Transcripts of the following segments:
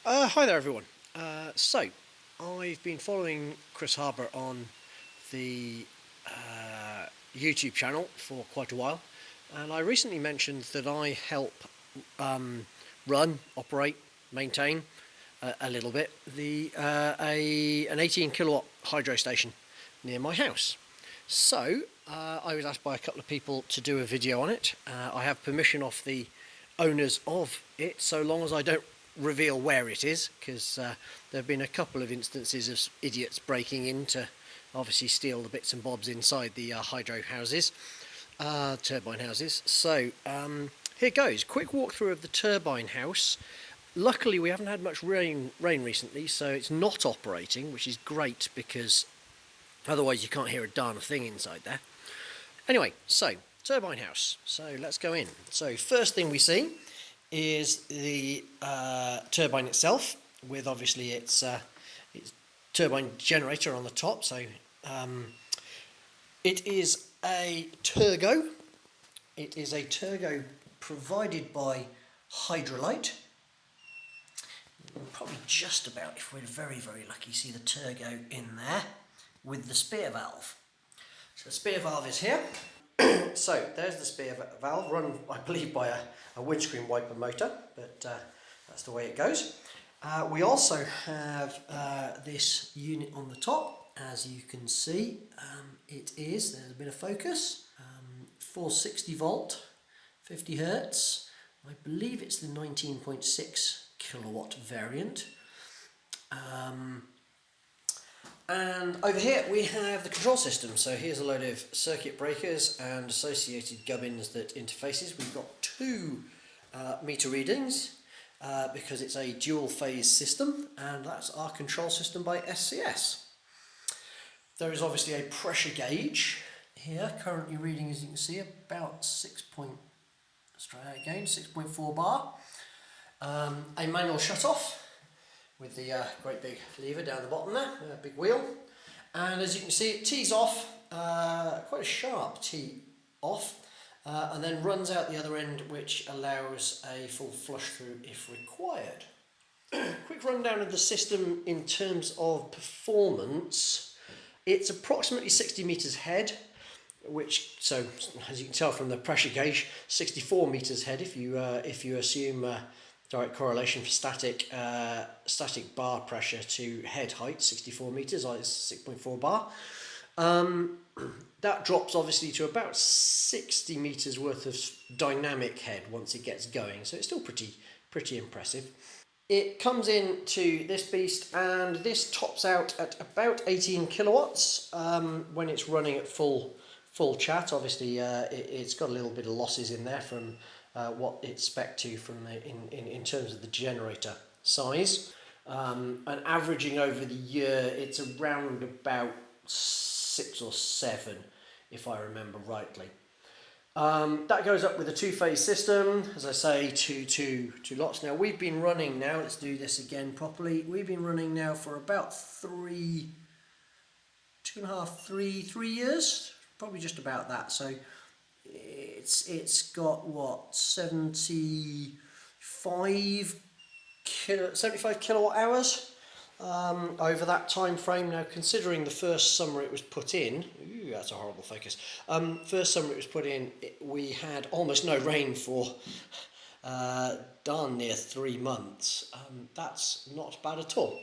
Hi there everyone. So, I've been following Chris Harbour on the YouTube channel for quite a while, and I recently mentioned that I help run, operate, maintain a little bit an 18 kilowatt hydro station near my house. So I was asked by a couple of people to do a video on it. I have permission off the owners of it, so long as I don't reveal where it is, because there have been a couple of instances of idiots breaking in to obviously steal the bits and bobs inside the hydro houses, turbine houses. So here goes, quick walkthrough of the turbine house. Luckily we haven't had much rain recently, so it's not operating, which is great because otherwise you can't hear a darn thing inside there. Anyway, so turbine house, so let's go in. So first thing we see is the turbine itself, with obviously its turbine generator on the top. So it is a Turgo. It is a Turgo provided by Hydrolite. We'll probably just about, if we're very, very lucky, see the Turgo in there with the spear valve. So the spear valve is here. So there's the spear valve, run I believe by a windscreen wiper motor, but that's the way it goes. We also have this unit on the top. As you can see, there's a bit of focus, 460 volt, 50 hertz. I believe it's the 19.6 kilowatt variant. And over here we have the control system. So here's a load of circuit breakers and associated gubbins that interfaces. We've got two meter readings because it's a dual phase system, and that's our control system by SCS. There is obviously a pressure gauge here, currently reading, as you can see, about 6.4 bar. A manual shut-off with the great big lever down the bottom there, big wheel, and as you can see it tees off, quite a sharp tee off, and then runs out the other end, which allows a full flush through if required. Quick rundown of the system in terms of performance. It's approximately 60 meters head, which, so as you can tell from the pressure gauge, 64 meters head if you assume direct correlation for static bar pressure to head height, 64 meters, is 6.4 bar. That drops obviously to about 60 meters worth of dynamic head once it gets going, so it's still pretty impressive. It comes into this beast, and this tops out at about 18 kilowatts when it's running at full chat. Obviously it's got a little bit of losses in there from what it's spec'd to from in terms of the generator size, and averaging over the year it's around about 6 or 7 if I remember rightly. That goes up with a two-phase system, as I say, two lots. Now we've been running now, let's do this again properly, we've been running now for about 3 years, probably just about that. So it's got what, 75 kilowatt hours over that time frame. Now, considering the first summer it was put in, that's a horrible focus, first summer it was put in, we had almost no rain for darn near 3 months. That's not bad at all.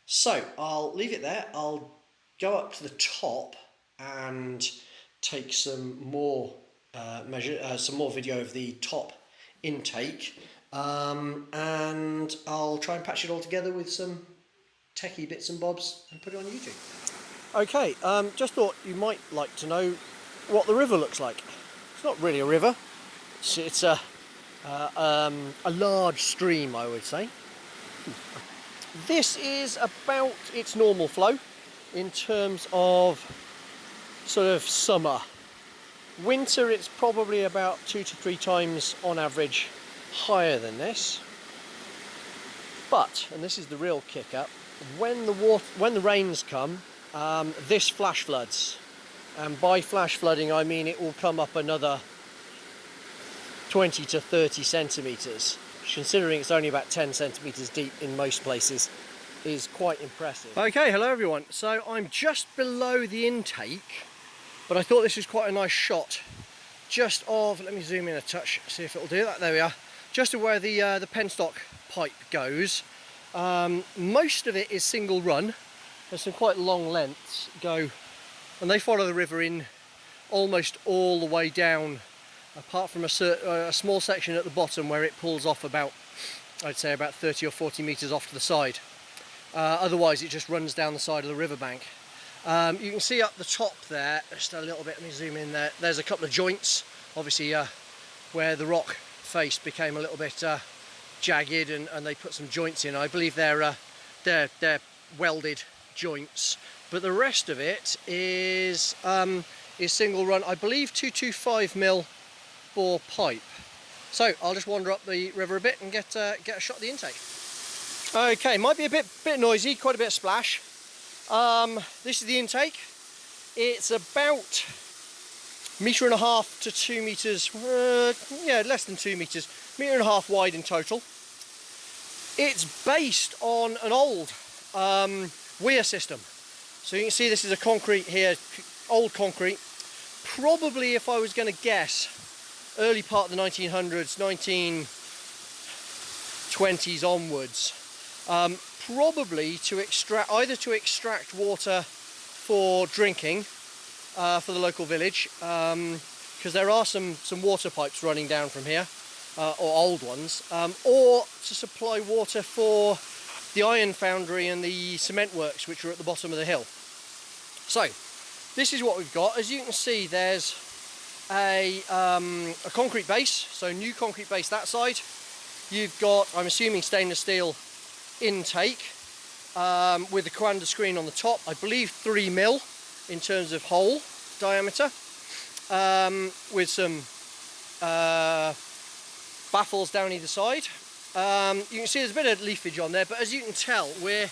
So I'll leave it there. I'll go up to the top and take some more video of the top intake, and I'll try and patch it all together with some techie bits and bobs and put it on YouTube. Okay, just thought you might like to know what the river looks like. It's not really a river, it's a large stream, I would say. This is about its normal flow in terms of sort of summer. Winter it's probably about 2 to 3 times on average higher than this. But, and this is the real kick up, when the rains come, this flash floods. And by flash flooding I mean it will come up another 20 to 30 centimetres. which, considering it's only about 10 centimetres deep in most places, is quite impressive. Okay, hello everyone. So I'm just below the intake, but I thought this was quite a nice shot. Just of, let me zoom in a touch, see if it'll do that. There we are. Just of where the penstock pipe goes. Most of it is single run. There's some quite long lengths go, and they follow the river in almost all the way down, apart from a small section at the bottom where it pulls off about, I'd say about 30 or 40 metres off to the side. Otherwise it just runs down the side of the riverbank. You can see up the top there, just a little bit, let me zoom in there, there's a couple of joints, obviously where the rock face became a little bit jagged, and they put some joints in. I believe they're welded joints, but the rest of it is single run, I believe 225mm bore pipe. So I'll just wander up the river a bit and get a shot of the intake. Okay, might be a bit noisy, quite a bit of splash. This is the intake. It's about 1.5 to 2 metres, yeah, less than 2 metres, 1.5 metres wide in total. It's based on an old weir system. So you can see this is a concrete here, old concrete. Probably, if I was going to guess, early part of the 1900s, 1920s onwards. Probably to extract, either to extract water for drinking for the local village, because there are some water pipes running down from here, or old ones, or to supply water for the iron foundry and the cement works, which are at the bottom of the hill. So this is what we've got. As you can see, there's a concrete base, so new concrete base that side. You've got, I'm assuming, stainless steel intake with the Coanda screen on the top, I believe 3mm in terms of hole diameter, with some baffles down either side. You can see there's a bit of leafage on there, but as you can tell, we're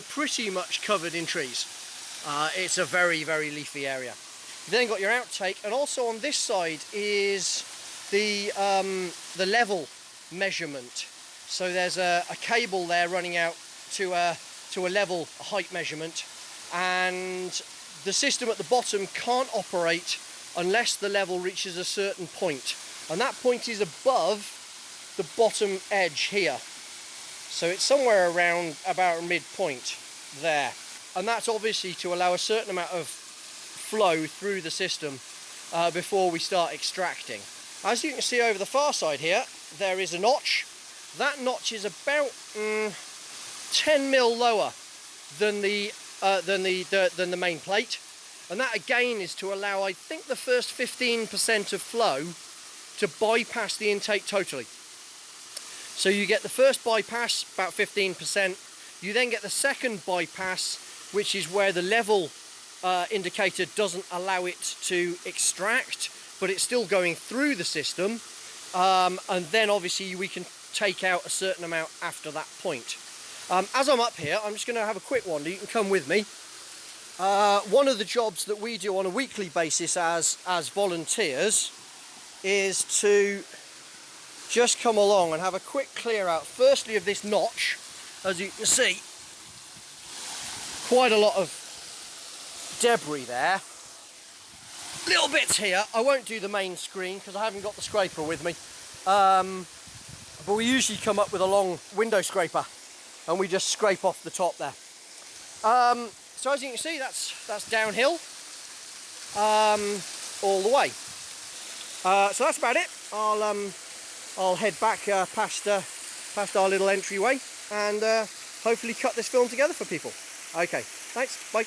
pretty much covered in trees. It's a very, very leafy area. You've then got your outtake, and also on this side is the level measurement. So there's a cable there running out to a level height measurement, and the system at the bottom can't operate unless the level reaches a certain point, and that point is above the bottom edge here. So it's somewhere around about midpoint there, and that's obviously to allow a certain amount of flow through the system before we start extracting. As you can see over the far side here, there is a notch. That notch is about 10mm lower than the main plate, and that again is to allow, I think, the first 15% of flow to bypass the intake totally. So you get the first bypass, about 15%. You then get the second bypass, which is where the level indicator doesn't allow it to extract, but it's still going through the system, and then obviously we can take out a certain amount after that point. As I'm up here, I'm just going to have a quick wander. You can come with me. One of the jobs that we do on a weekly basis as volunteers is to just come along and have a quick clear out, firstly, of this notch. As you can see, quite a lot of debris there. Little bits here. I won't do the main screen because I haven't got the scraper with me. But we usually come up with a long window scraper and we just scrape off the top there. So as you can see, that's downhill all the way. So that's about it. I'll head back past our little entryway and hopefully cut this film together for people. Okay, thanks, bye.